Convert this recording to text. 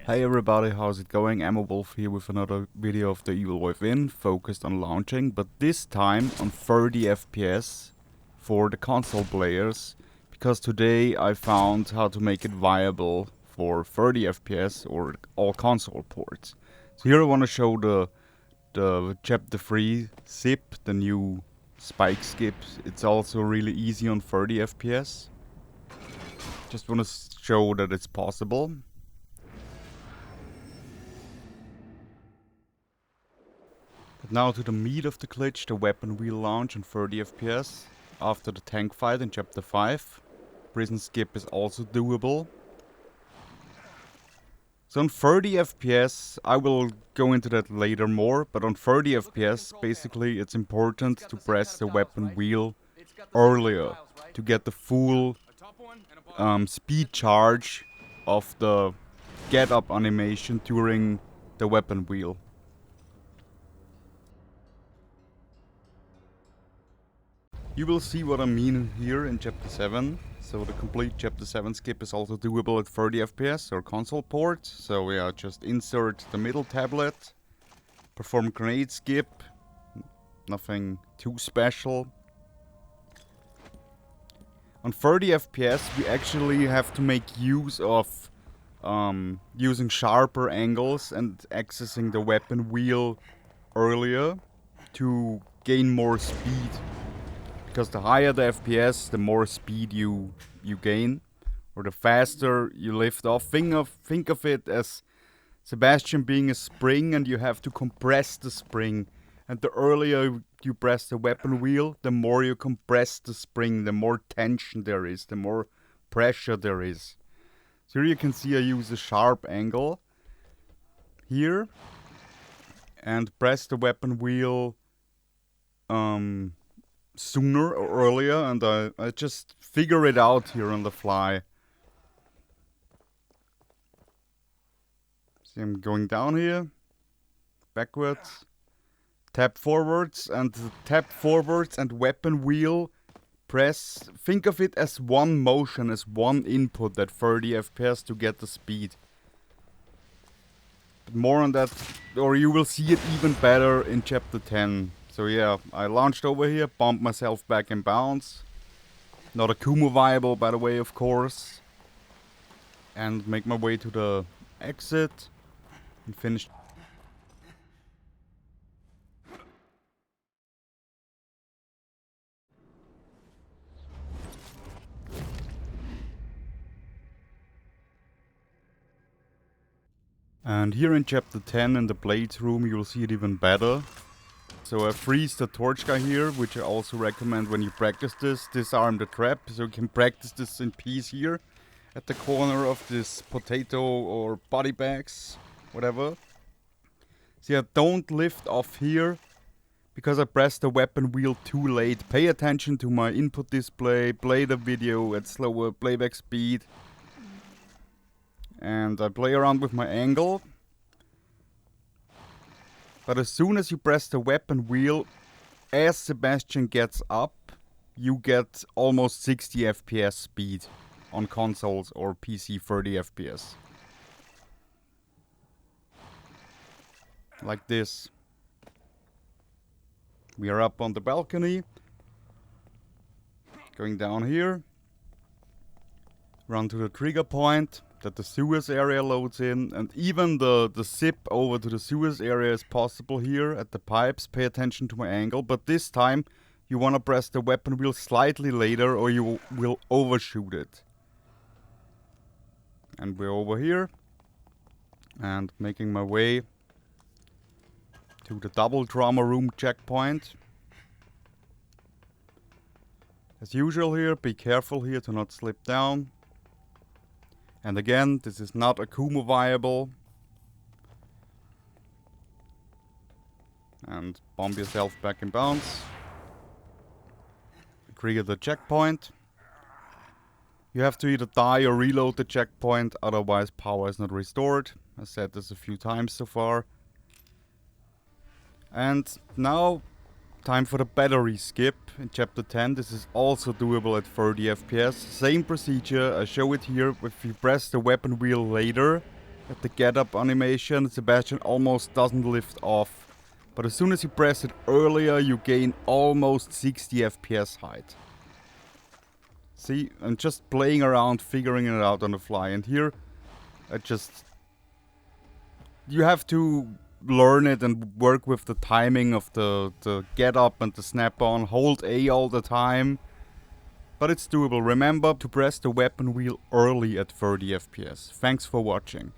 Hey everybody, how's it going? Wolf here with another video of The Evil Within, focused on launching, but this time on 30 FPS for the console players, because today I found how to make it viable for 30 FPS or all console ports. So here I want to show the Chapter 3 zip, the new spike skip. It's also really easy on 30 FPS. Just want to show that it's possible. But now to the meat of the glitch, the weapon wheel launch on 30 FPS. After the tank fight in Chapter 5. Prison skip is also doable. So on 30 FPS, I will go into that later more, but on 30 FPS, basically it's important to press the weapon wheel earlier to get the full speed charge of the get up animation during the weapon wheel. You will see what I mean here in Chapter 7. So the complete Chapter 7 skip is also doable at 30 FPS or console port. So yeah, just insert the middle tablet, perform grenade skip, nothing too special. On 30 FPS we actually have to make use of using sharper angles and accessing the weapon wheel earlier to gain more speed. Because the higher the FPS, the more speed you gain, or the faster you lift off. Think of it as Sebastian being a spring, and you have to compress the spring. And the earlier you press the weapon wheel, the more you compress the spring, the more tension there is, the more pressure there is. So here you can see I use a sharp angle here, and press the weapon wheel sooner or earlier, and I just figure it out here on the fly. See, I'm going down here, backwards, tap forwards, and weapon wheel press. Think of it as one motion, as one input at 30 FPS to get the speed. But more on that, or you will see it even better in Chapter 10. So yeah, I launched over here, bumped myself back in bounds. Not a Kumo viable, by the way, of course. And make my way to the exit and finish. And here in Chapter 10 in the Blades room, you will see it even better. So I freeze the torch guy here, which I also recommend when you practice this. Disarm the trap, so you can practice this in peace here at the corner of this potato or body bags, whatever. See, I don't lift off here because I pressed the weapon wheel too late. Pay attention to my input display, play the video at slower playback speed. And I play around with my angle. But as soon as you press the weapon wheel, as Sebastian gets up, you get almost 60 FPS speed on consoles or PC 30 FPS. Like this. We are up on the balcony. Going down here. Run to the trigger point that the sewers area loads in, and even the zip over to the sewers area is possible here at the pipes. Pay attention to my angle, but this time you want to press the weapon wheel slightly later or you will overshoot it. And we're over here and making my way to the double drama room checkpoint. As usual here, be careful here to not slip down. And again, this is not a Kumo viable. And bomb yourself back in bounds. Trigger the checkpoint. You have to either die or reload the checkpoint, otherwise power is not restored. I said this a few times so far. And now, time for the battery skip in Chapter 10. This is also doable at 30 FPS. Same procedure, I show it here. If you press the weapon wheel later, At the get up animation, Sebastian almost doesn't lift off. But as soon as you press it earlier, you gain almost 60 FPS height. See, I'm just playing around, figuring it out on the fly. And here, you have to learn it and work with the timing of the get up and the snap on. Hold A all the time. But it's doable. Remember to press the weapon wheel early at 30 FPS. Thanks for watching.